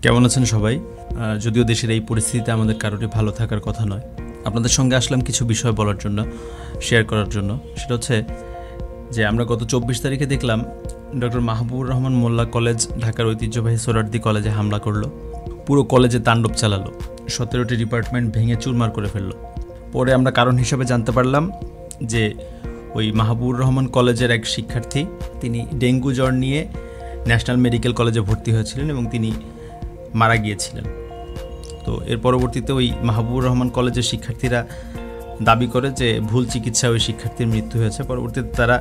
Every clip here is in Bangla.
কেমন আছেন সবাই? যদিও দেশের এই পরিস্থিতিতে আমাদের কারোরই ভালো থাকার কথা নয়, আপনাদের সঙ্গে আসলাম কিছু বিষয় বলার জন্য, শেয়ার করার জন্য। সেটা হচ্ছে যে আমরা গত 24 তারিখে দেখলাম ডক্টর মাহবুবুর রহমান মোল্লা কলেজ ঢাকার ঐতিহ্যবাহী সোহরাওয়ার্দী কলেজে হামলা করলো। পুরো কলেজে তাণ্ডব চালালো, 17টি ডিপার্টমেন্ট ভেঙে চুরমার করে ফেললো। পরে আমরা কারণ হিসাবে জানতে পারলাম যে ওই মাহবুবুর রহমান কলেজের এক শিক্ষার্থী, তিনি ডেঙ্গু জ্বর নিয়ে ন্যাশনাল মেডিকেল কলেজে ভর্তি হয়েছিলেন এবং তিনি মারা গিয়েছিলেন। তো এর পরবর্তীতে ওই মাহবুবুর রহমান কলেজের শিক্ষার্থীরা দাবি করে যে ভুল চিকিৎসায় ওই শিক্ষার্থীর মৃত্যু হয়েছে। পরবর্তীতে তারা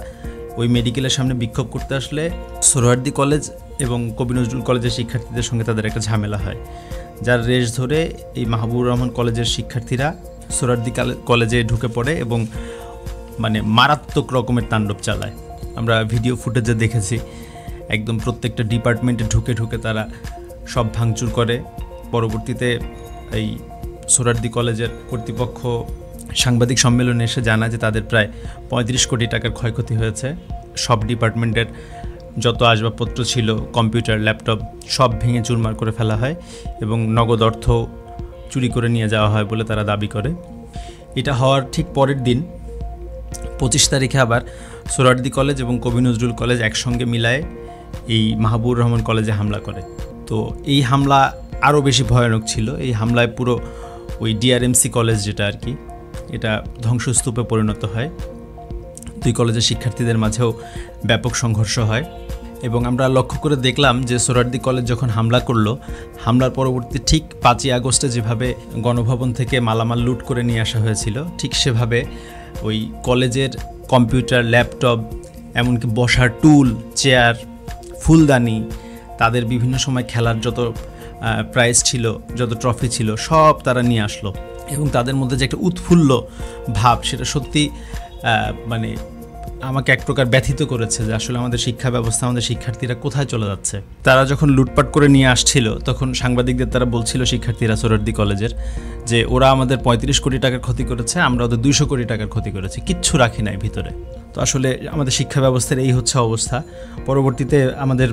ওই মেডিকেলের সামনে বিক্ষোভ করতে আসলে সোহরাওয়ার্দী কলেজ এবং কবি নজরুল কলেজের শিক্ষার্থীদের সঙ্গে তাদের একটা ঝামেলা হয়, যার রেশ ধরে এই মাহবুবুর রহমান কলেজের শিক্ষার্থীরা সোহরাওয়ার্দী কলেজে ঢুকে পড়ে এবং মারাত্মক রকমের তাণ্ডব চালায়। আমরা ভিডিও ফুটেজে দেখেছি, একদম প্রত্যেকটা ডিপার্টমেন্টে ঢুকে ঢুকে তারা সব ভাঙচুর করে। পরবর্তীতে এই সোহরাওয়ার্দী কলেজের কর্তৃপক্ষ সাংবাদিক সম্মেলনে এসে জানায় যে তাদের প্রায় 35 কোটি টাকার ক্ষয়ক্ষতি হয়েছে। সব ডিপার্টমেন্টের যত আসবাবপত্র ছিল, কম্পিউটার, ল্যাপটপ, সব ভেঙে চুরমার করে ফেলা হয় এবং নগদ অর্থ চুরি করে নিয়ে যাওয়া হয় বলে তারা দাবি করে। এটা হওয়ার ঠিক পরের দিন 25 তারিখে আবার সোহরাওয়ার্দী কলেজ এবং কবি নজরুল কলেজ একসঙ্গে মিলায় এই মাহবুবুর রহমান কলেজে হামলা করে। তো এই হামলা আরও বেশি ভয়ানক ছিল। এই হামলায় পুরো ওই ডিআরএমসি কলেজ যেটা আর কি, এটা ধ্বংসস্তূপে পরিণত হয়। দুই কলেজের শিক্ষার্থীদের মাঝেও ব্যাপক সংঘর্ষ হয় এবং আমরা লক্ষ্য করে দেখলাম যে সোহরাওয়ার্দী কলেজ যখন হামলা করলো, হামলার পরবর্তী ঠিক 5ই আগস্টে যেভাবে গণভবন থেকে মালামাল লুট করে নিয়ে আসা হয়েছিল, ঠিক সেভাবে ওই কলেজের কম্পিউটার, ল্যাপটপ, এমনকি বসার টুল, চেয়ার, ফুলদানি, তাদের বিভিন্ন সময় খেলার যত প্রাইজ ছিল, যত ট্রফি ছিল, সব তারা নিয়ে আসলো এবং তাদের মধ্যে যে একটা উৎফুল্ল ভাব, সেটা সত্যি আমাকে এক প্রকার ব্যথিত করেছে যে আসলে আমাদের শিক্ষা ব্যবস্থা, আমাদের শিক্ষার্থীরা কোথায় চলে যাচ্ছে। তারা যখন লুটপাট করে নিয়ে আসছিল তখন সাংবাদিকদের তারা বলছিল, শিক্ষার্থীরা সোহরাওয়ার্দী কলেজের, যে ওরা আমাদের 35 কোটি টাকার ক্ষতি করেছে, আমরা ওদের 200 কোটি টাকার ক্ষতি করেছি, কিচ্ছু রাখি নাই ভিতরে। তো আসলে আমাদের শিক্ষা ব্যবস্থার এই হচ্ছে অবস্থা। পরবর্তীতে আমাদের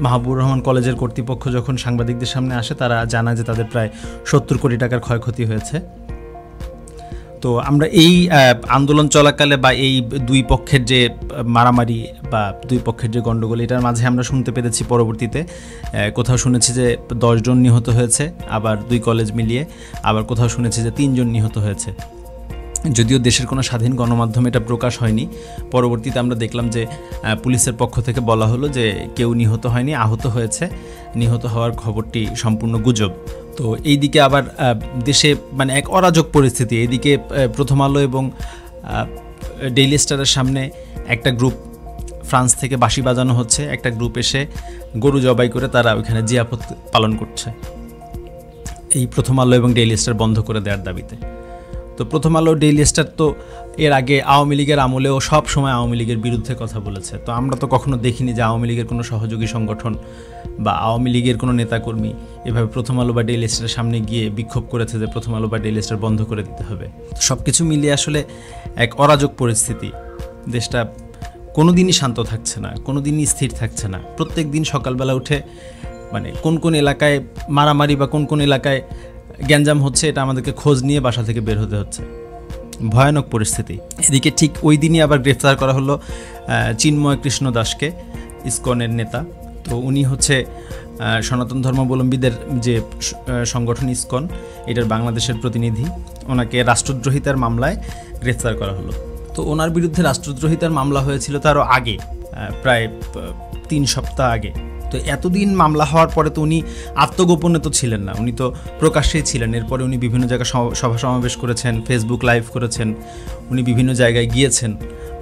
মাহবুবুর রহমান কলেজের কর্তৃপক্ষ যখন সাংবাদিকদের সামনে আসে, তারা জানায় যে তাদের প্রায় 70 কোটি টাকার ক্ষয়ক্ষতি হয়েছে। তো আমরা এই আন্দোলন চলাকালে বা এই দুই পক্ষের যে মারামারি বা দুই পক্ষের যে গণ্ডগোল, এটার মাঝে আমরা শুনতে পেরেছি পরবর্তীতে কোথাও শুনেছি যে 10 জন নিহত হয়েছে, আবার দুই কলেজ মিলিয়ে, আবার কোথাও শুনেছি যে 3 জন নিহত হয়েছে। যদিও দেশের কোনো স্বাধীন গণমাধ্যমে এটা প্রকাশ হয়নি। পরবর্তীতে আমরা দেখলাম যে পুলিশের পক্ষ থেকে বলা হলো যে কেউ নিহত হয়নি, আহত হয়েছে। নিহত হওয়ার খবরটি সম্পূর্ণ গুজব। তো এইদিকে আবার দেশে এক অরাজক পরিস্থিতি। এইদিকে প্রথম আলো এবং ডেইলি স্টারের সামনে একটা গ্রুপ ফ্রান্স থেকে বাঁশি বাজানো হচ্ছে, একটা গ্রুপ এসে গরু জবাই করে তারা ওইখানে জিয়াফত পালন করছে, এই প্রথম আলো এবং ডেইলি স্টার বন্ধ করে দেওয়ার দাবিতে। তো প্রথম আলো, ডেইলি স্টার তো এর আগে আওয়ামী লীগের আমলেও সব সময় আওয়ামী লীগের বিরুদ্ধে কথা বলেছে। তো আমরা তো কখনো দেখিনি যে আওয়ামী লীগের কোনো সহযোগী সংগঠন বা আওয়ামী লীগের কোনো নেতাকর্মী এভাবে প্রথম আলো বা ডেইলি স্টারের সামনে গিয়ে বিক্ষোভ করেছে যে প্রথম আলো বা ডেইলি স্টার বন্ধ করে দিতে হবে। সব কিছু মিলিয়ে আসলে এক অরাজক পরিস্থিতি। দেশটা কোনো দিনই শান্ত থাকছে না, কোনো দিনই স্থির থাকছে না। প্রত্যেক দিন সকালবেলা উঠে কোন কোন এলাকায় মারামারি বা কোন কোন এলাকায় গ্যাঞ্জাম হচ্ছে, এটা আমাদেরকে খোঁজ নিয়ে বাসা থেকে বের হতে হচ্ছে। ভয়ানক পরিস্থিতি। এদিকে ঠিক ওই দিনই আবার গ্রেফতার করা হলো চিন্ময় কৃষ্ণ দাসকে, ইসকনের নেতা। তো উনি হচ্ছে সনাতন ধর্মাবলম্বীদের যে সংগঠন ইসকন, এটার বাংলাদেশের প্রতিনিধি। ওনাকে রাষ্ট্রদ্রোহিতার মামলায় গ্রেফতার করা হলো। তো ওনার বিরুদ্ধে রাষ্ট্রদ্রোহিতার মামলা হয়েছিল তারও আগে, প্রায় 3 সপ্তাহ আগে। তো এতদিন মামলা হওয়ার পরে তো উনি আত্মগোপনে তো ছিলেন না, উনি তো প্রকাশ্যেই ছিলেন। এরপরে উনি বিভিন্ন জায়গায় সভা সমাবেশ করেছেন, ফেসবুক লাইভ করেছেন, উনি বিভিন্ন জায়গায় গিয়েছেন।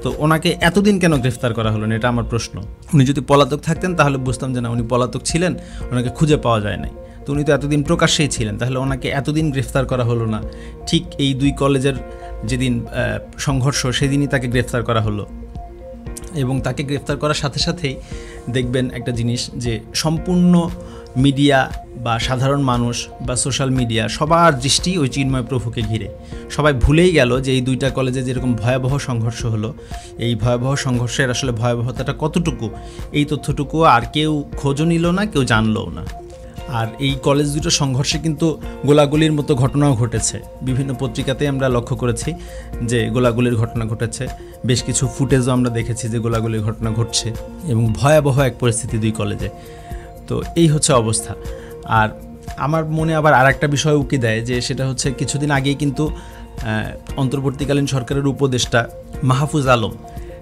তো ওনাকে এতদিন কেন গ্রেফতার করা হলো না, এটা আমার প্রশ্ন। উনি যদি পলাতক থাকতেন তাহলে বুঝতাম যে না, উনি পলাতক ছিলেন, ওনাকে খুঁজে পাওয়া যায় নাই। তো উনি তো এতদিন প্রকাশ্যেই ছিলেন, তাহলে ওনাকে এতদিন গ্রেফতার করা হলো না। ঠিক এই দুই কলেজের যেদিন সংঘর্ষ, সেদিনই তাকে গ্রেফতার করা হলো। এবং তাকে গ্রেফতার করার সাথে সাথেই দেখবেন একটা জিনিস, যে সম্পূর্ণ মিডিয়া বা সাধারণ মানুষ বা সোশ্যাল মিডিয়া সবার দৃষ্টি ওই চিন্ময় প্রভুকে ঘিরে। সবাই ভুলেই গেল যে এই দুইটা কলেজে যেরকম ভয়াবহ সংঘর্ষ হলো, এই ভয়াবহ সংঘর্ষের আসলে ভয়াবহতাটা কতটুকু, এই তথ্যটুকু আর কেউ খোঁজও নিল না, কেউ জানলও না। আর এই কলেজ দুটো সংঘর্ষে কিন্তু গোলাগুলির মতো ঘটনাও ঘটেছে, বিভিন্ন পত্রিকাতেই আমরা লক্ষ্য করেছি যে গোলাগুলির ঘটনা ঘটেছে, বেশ কিছু ফুটেজও আমরা দেখেছি যে গোলাগুলির ঘটনা ঘটছে এবং ভয়াবহ এক পরিস্থিতি দুই কলেজে। তো এই হচ্ছে অবস্থা। আর আমার মনে আবার আর একটা বিষয় উকি দেয় যে সেটা হচ্ছে কিছুদিন আগেই কিন্তু অন্তর্বর্তীকালীন সরকারের উপদেষ্টা মাহফুজ আলম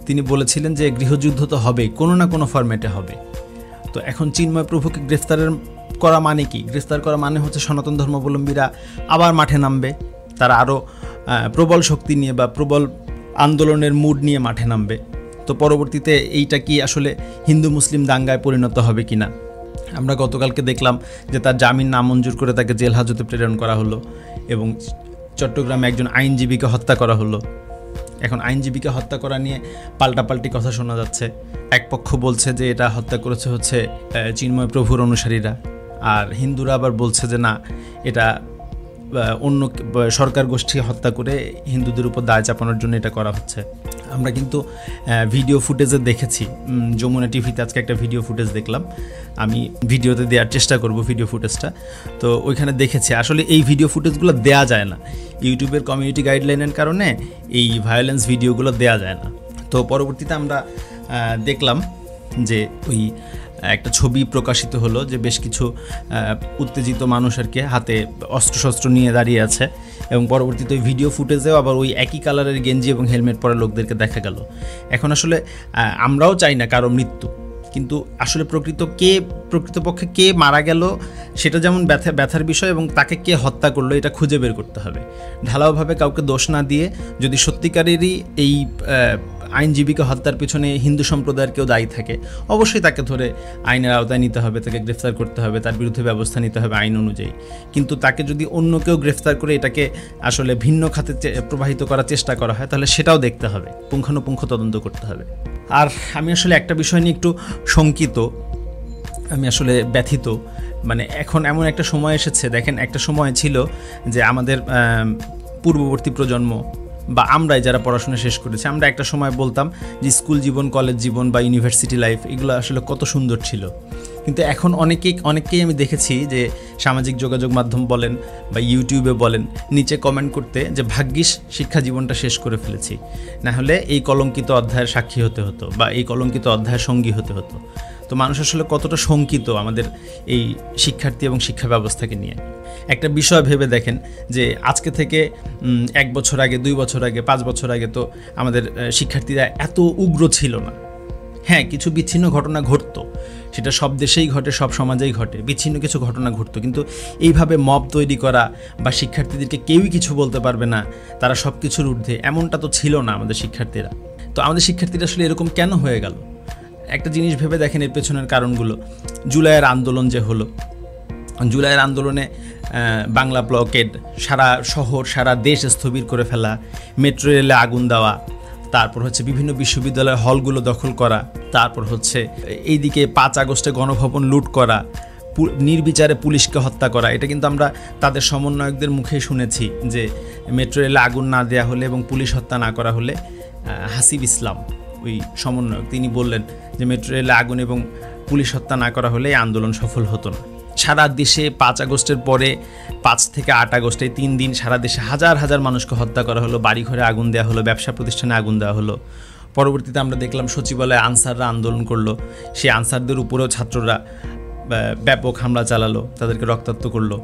তিনি বলেছিলেন যে গৃহযুদ্ধ তো হবেই, কোনো না কোনো ফরম্যাটে হবে। তো এখন চিন্ময় প্রভুকে গ্রেফতার করা মানে কি? গ্রেফতার করা মানে হচ্ছে সনাতন ধর্মাবলম্বীরা আবার মাঠে নামবে, তারা আরও প্রবল শক্তি নিয়ে বা প্রবল আন্দোলনের মুড নিয়ে মাঠে নামবে। তো পরবর্তীতে এইটা কি আসলে হিন্দু মুসলিম দাঙ্গায় পরিণত হবে কিনা? আমরা গতকালকে দেখলাম যে তার জামিন নামঞ্জুর করে তাকে জেল হাজতে প্রেরণ করা হলো এবং চট্টগ্রামে একজন আইনজীবীকে হত্যা করা হলো। এখন আইনজীবীকে হত্যা করা নিয়ে পাল্টাপাল্টি কথা শোনা যাচ্ছে। এক পক্ষ বলছে যে এটা হত্যা করেছে হচ্ছে চিন্ময় প্রভুর অনুসারীরা, আর হিন্দুরা আবার বলছে যে না, এটা অন্য সরকার গোষ্ঠী হত্যা করে হিন্দুদের উপর দায় চাপানোর জন্য এটা করা হচ্ছে। আমরা কিন্তু ভিডিও ফুটেজে দেখেছি, যমুনা টিভিতে আজকে একটা ভিডিও ফুটেজ দেখলাম, আমি ভিডিওতে দেওয়ার চেষ্টা করব ভিডিও ফুটেজটা। তো ওইখানে দেখেছি আসলে এই ভিডিও ফুটেজগুলো দেয়া যায় না, ইউটিউবের কমিউনিটি গাইডলাইনের কারণে এই ভায়োলেন্স ভিডিওগুলো দেয়া যায় না। তো পরবর্তীতে আমরা দেখলাম যে ওই একটা ছবি প্রকাশিত হলো যে বেশ কিছু উত্তেজিত মানুষ আর কি হাতে অস্ত্রশস্ত্র নিয়ে দাঁড়িয়ে আছে এবং পরবর্তীতে ওই ভিডিও ফুটেজেও আবার ওই একই কালারের গেঞ্জি এবং হেলমেট পরা লোকদেরকে দেখা গেল। এখন আসলে আমরাও চাই না কারো মৃত্যু, কিন্তু আসলে প্রকৃতপক্ষে কে মারা গেল সেটা যেমন ব্যথার বিষয়, এবং তাকে কে হত্যা করলো এটা খুঁজে বের করতে হবে। ঢালাওভাবে কাউকে দোষ না দিয়ে যদি সত্যিকারেরই এই আইনজীবীকে হত্যার পিছনে হিন্দু সম্প্রদায়ের কেউ দায়ী থাকে, অবশ্যই তাকে ধরে আইনের আওতায় নিতে হবে, তাকে গ্রেফতার করতে হবে, তার বিরুদ্ধে ব্যবস্থা নিতে হবে আইন অনুযায়ী। কিন্তু তাকে যদি অন্য কেউ গ্রেফতার করে এটাকে আসলে ভিন্ন খাতে প্রবাহিত করার চেষ্টা করা হয়, তাহলে সেটাও দেখতে হবে, পুঙ্খানুপুঙ্খ তদন্ত করতে হবে। আর আমি আসলে একটা বিষয় নিয়ে একটু শঙ্কিত, আমি আসলে ব্যথিত। মানে এখন এমন একটা সময় এসেছে, দেখেন একটা সময় ছিল যে আমাদের পূর্ববর্তী প্রজন্ম বা আমরাই যারা পড়াশোনা শেষ করেছি, আমরা একটা সময় বলতাম যে স্কুল জীবন, কলেজ জীবন বা ইউনিভার্সিটি লাইফ এগুলো আসলে কত সুন্দর ছিল। কিন্তু এখন অনেককেই আমি দেখেছি যে সামাজিক যোগাযোগ মাধ্যম বলেন বা ইউটিউবে বলেন, নিচে কমেন্ট করতে যে ভাগ্যিস শিক্ষা জীবনটা শেষ করে ফেলেছি, না হলে এই কলঙ্কিত অধ্যায়ের সাক্ষী হতে হতো বা এই কলঙ্কিত অধ্যায়ের সঙ্গী হতে হতো। তো মানুষ আসলে কতটা শঙ্কিত আমাদের এই শিক্ষার্থী এবং শিক্ষা ব্যবস্থাকে নিয়ে। একটা বিষয় ভেবে দেখেন যে আজকে থেকে 1 বছর আগে, 2 বছর আগে, 5 বছর আগে তো আমাদের শিক্ষার্থীরা এত উগ্র ছিল না। হ্যাঁ, কিছু বিচ্ছিন্ন ঘটনা ঘটতো, সেটা সব দেশেই ঘটে, সব সমাজেই ঘটে, বিচ্ছিন্ন কিছু ঘটনা ঘটতো, কিন্তু এইভাবে মব তৈরি করা বা শিক্ষার্থীদেরকে কেউই কিছু বলতে পারবে না, তারা সব কিছুর ঊর্ধ্বে, এমনটা তো ছিল না আমাদের শিক্ষার্থীরা। তো আমাদের শিক্ষার্থীরা আসলে এরকম কেন হয়ে গেল? একটা জিনিস ভেবে দেখেন এর পেছনের কারণগুলো। জুলাইয়ের আন্দোলন যে হলো, জুলাইয়ের আন্দোলনে বাংলা ব্লকেড, সারা শহর সারা দেশ স্থবির করে ফেলা, মেট্রো রেলে আগুন দেওয়া, তারপর হচ্ছে বিভিন্ন বিশ্ববিদ্যালয়ের হলগুলো দখল করা, তারপর হচ্ছে এইদিকে 5 আগস্টে গণভবন লুট করা, নির্বিচারে পুলিশকে হত্যা করা। এটা কিন্তু আমরা তাদের সমন্বয়কদের মুখে শুনেছি যে মেট্রো রেলে আগুন না দেওয়া হলে এবং পুলিশ হত্যা না করা হলে, হাসিব ইসলাম ওই সমন্বয়ক তিনি বললেন যে মেট্রো রেলে আগুন এবং পুলিশ হত্যা না করা হলে এই আন্দোলন সফল হতো না। সারা দেশে 5 আগস্টের পরে 5 থেকে 8 আগস্ট এই 3 দিন সারা দেশে হাজার হাজার মানুষকে হত্যা করা হলো, বাড়িঘরে আগুন দেওয়া হলো, ব্যবসা প্রতিষ্ঠানে আগুন দেওয়া হলো। পরবর্তীতে আমরা দেখলাম সচিবালয়ে আনসাররা আন্দোলন করলো, সেই আনসারদের উপরেও ছাত্ররা ব্যাপক হামলা চালালো, তাদেরকে রক্তাক্ত করলো।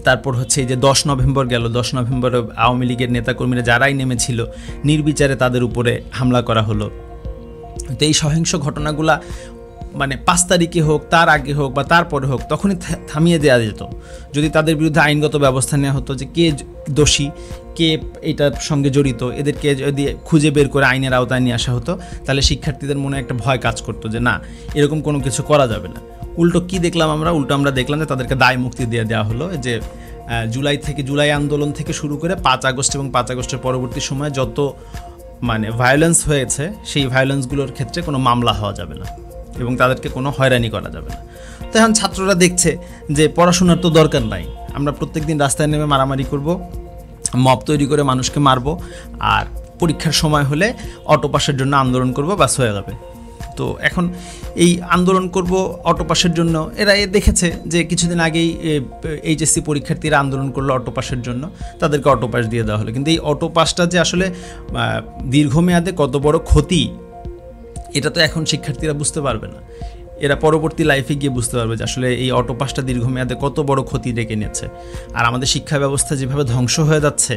তারপর হচ্ছে এই যে 10 নভেম্বর গেল, 10 নভেম্বরে আওয়ামী লীগের নেতাকর্মীরা যারাই নেমেছিল নির্বিচারে তাদের উপরে হামলা করা হলো। তো এই সহিংস ঘটনাগুলা মানে 5 তারিখে হোক, তার আগে হোক বা তারপরে হোক, তখনই থামিয়ে দেওয়া যেত যদি তাদের বিরুদ্ধে আইনগত ব্যবস্থা নেওয়া হতো, যে কে দোষী, কে এটার সঙ্গে জড়িত, এদেরকে যদি খুঁজে বের করে আইনের আওতায় নিয়ে আসা হতো, তাহলে শিক্ষার্থীদের মনে একটা ভয় কাজ করতো যে না, এরকম কোনো কিছু করা যাবে না। উল্টো কি দেখলাম আমরা দেখলাম যে তাদেরকে দায় মুক্তি দিয়ে দেওয়া হলো, যে জুলাই আন্দোলন থেকে শুরু করে 5 আগস্ট এবং 5 আগস্টের পরবর্তী সময় যত মানে ভায়োলেন্স হয়েছে, সেই ভায়োলেন্সগুলোর ক্ষেত্রে কোনো মামলা হওয়া যাবে না এবং তাদেরকে কোনো হয়রানি করা যাবে না। তো এখন ছাত্ররা দেখছে যে পড়াশোনার তো দরকার নাই, আমরা প্রত্যেকদিন রাস্তায় নেমে মারামারি করব, মব তৈরি করে মানুষকে মারব, আর পরীক্ষার সময় হলে অটো পাসের জন্য আন্দোলন করব, বাস হয়ে যাবে। তো এখন এই আন্দোলন করব অটোপাসের জন্য, এরা দেখেছে যে কিছুদিন আগেই এইচএসসি পরীক্ষার্থীরা আন্দোলন করলো অটোপাসের জন্য, তাদেরকে অটোপাস দিয়ে দেওয়া হলো। কিন্তু এই অটোপাসটা যে আসলে দীর্ঘমেয়াদে কত বড় ক্ষতি, এটা তো এখন শিক্ষার্থীরা বুঝতে পারবে না। এরা পরবর্তী লাইফে গিয়ে বুঝতে পারবে যে আসলে এই অটোপাসটা দীর্ঘমেয়াদে কত বড় ক্ষতি ডেকে নিয়েছে। আর আমাদের শিক্ষা ব্যবস্থা যেভাবে ধ্বংস হয়ে যাচ্ছে,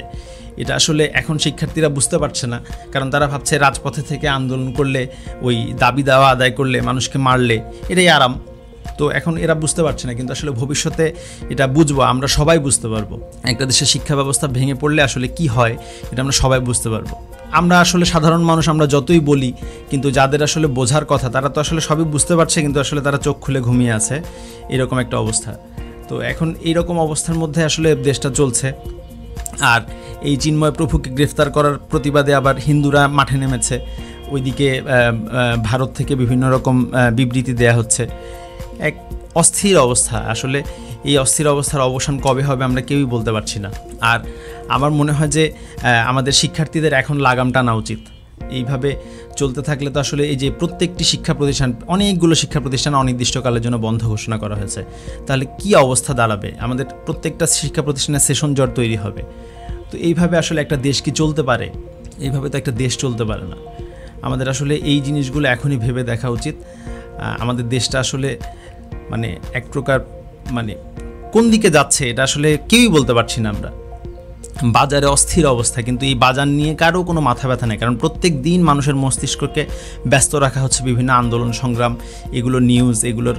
এটা আসলে এখন শিক্ষার্থীরা বুঝতে পারছে না, কারণ তারা ভাবছে রাজপথে থেকে আন্দোলন করলে, ওই দাবি দাওয়া আদায় করলে, মানুষকে মারলে এটাই আরাম। তো এখন এরা বুঝতে পারছে না, কিন্তু আসলে ভবিষ্যতে এটা বুঝবো, আমরা সবাই বুঝতে পারবো। একটা দেশের শিক্ষা ব্যবস্থা ভেঙে পড়লে আসলে কি হয়, এটা আমরা সবাই বুঝতে পারবো। আমরা আসলে সাধারণ মানুষ, আমরা যতই বলি, কিন্তু যাদের আসলে বোঝার কথা তারা তো আসলে সবই বুঝতে পারছে, কিন্তু আসলে তারা চোখ খুলে ঘুমিয়ে আছে, এরকম একটা অবস্থা। তো এখন এইরকম অবস্থার মধ্যে আসলে দেশটা চলছে। আর এই চিন্ময় প্রভুকে গ্রেফতার করার প্রতিবাদে আবার হিন্দুরা মাঠে নেমেছে, ওইদিকে ভারত থেকে বিভিন্ন রকম বিবৃতি দেয়া হচ্ছে। এক অস্থির অবস্থা। আসলে এই অস্থির অবস্থার অবসান কবে হবে আমরা কেউই বলতে পারছি না। আর আমার মনে হয় যে আমাদের শিক্ষার্থীদের এখন লাগাম টানা উচিত। এইভাবে চলতে থাকলে তো আসলে এই যে প্রত্যেকটি শিক্ষা প্রতিষ্ঠান, অনেকগুলো শিক্ষা প্রতিষ্ঠান অনির্দিষ্টকালের জন্য বন্ধ ঘোষণা করা হয়েছে, তাহলে কি অবস্থা দাঁড়াবে? আমাদের প্রত্যেকটা শিক্ষা প্রতিষ্ঠানের সেশন জট তৈরি হবে। তো এইভাবে আসলে একটা দেশ কি চলতে পারে? এইভাবে তো একটা দেশ চলতে পারে না। আমাদের আসলে এই জিনিসগুলো এখনই ভেবে দেখা উচিত। আমাদের দেশটা আসলে মানে এক প্রকার মানে কোন দিকে যাচ্ছে এটা আসলে কেউই বলতে পারছি না আমরা। বাজারে অস্থির অবস্থা, কিন্তু এই বাজার নিয়ে কারো কোনো মাথা ব্যথা নেই, কারণ প্রত্যেক দিন মানুষের মস্তিষ্ককে ব্যস্ত রাখা হচ্ছে বিভিন্ন আন্দোলন সংগ্রাম, এগুলো নিউজ, এগুলোর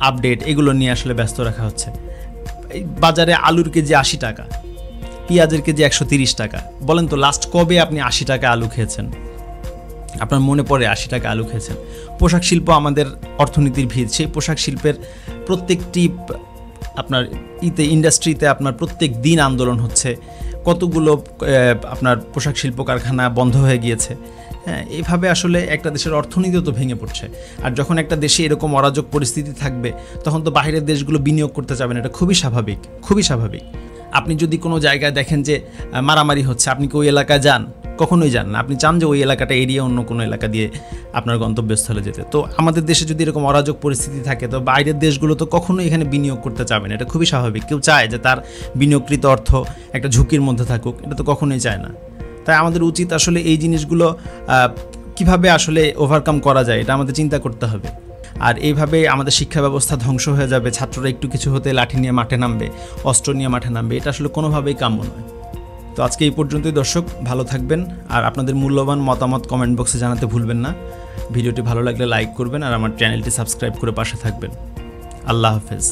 আপডেট, এগুলো নিয়ে আসলে ব্যস্ত রাখা হচ্ছে। এই বাজারে আলুর কেজি 80 টাকা, পেঁয়াজের কেজি 130 টাকা। বলেন তো লাস্ট কবে আপনি 80 টাকা আলু খেয়েছেন? আপনার মনে পড়ে 80 টাকা আলু খেয়েছেন? পোশাক শিল্প আমাদের অর্থনীতির ভিত, সেই পোশাক শিল্পের প্রত্যেকটি আপনার ইন্ডাস্ট্রিতে আপনার প্রত্যেক দিন আন্দোলন হচ্ছে, কতগুলো আপনার পোশাক শিল্প কারখানা বন্ধ হয়ে গিয়েছে। হ্যাঁ, এইভাবে আসলে একটা দেশের অর্থনীতিও তো ভেঙে পড়ছে। আর যখন একটা দেশে এরকম অরাজক পরিস্থিতি থাকবে, তখন তো বাইরের দেশগুলো বিনিয়োগ করতে যাবেন, এটা খুবই স্বাভাবিক, খুবই স্বাভাবিক। আপনি যদি কোনো জায়গায় দেখেন যে মারামারি হচ্ছে, আপনি কি ওই এলাকায় যান? কখনোই যান না। আপনি চান যে ওই এলাকাটা এড়িয়ে অন্য কোনো এলাকা দিয়ে আপনার গন্তব্যস্থলে যেতে। তো আমাদের দেশে যদি এরকম অরাজক পরিস্থিতি থাকে, তো বাইরের দেশগুলো তো কখনোই এখানে বিনিয়োগ করতে চাবে না, এটা খুবই স্বাভাবিক। কেউ চায় যে তার বিনিয়োগকৃত অর্থ একটা ঝুঁকির মধ্যে থাকুক? এটা তো কখনোই চায় না। তাই আমাদের উচিত আসলে এই জিনিসগুলো কিভাবে আসলে ওভারকাম করা যায়, এটা আমাদের চিন্তা করতে হবে। আর এইভাবে আমাদের শিক্ষা ব্যবস্থা ধ্বংস হয়ে যাবে, ছাত্ররা একটু কিছু হতে লাঠি নিয়ে মাঠে নামবে, অস্ত্র নিয়ে মাঠে নামবে, এটা আসলে কোনোভাবেই কাম্য নয়। তো আজকে এই পর্যন্তই দর্শক, ভালো থাকবেন। আর আপনাদের মূল্যবান মতামত কমেন্ট বক্সে জানাতে ভুলবেন না। ভিডিওটি ভালো লাগলে লাইক করবেন, আর আমার চ্যানেলটি সাবস্ক্রাইব করে পাশে থাকবেন। আল্লাহ হাফেজ।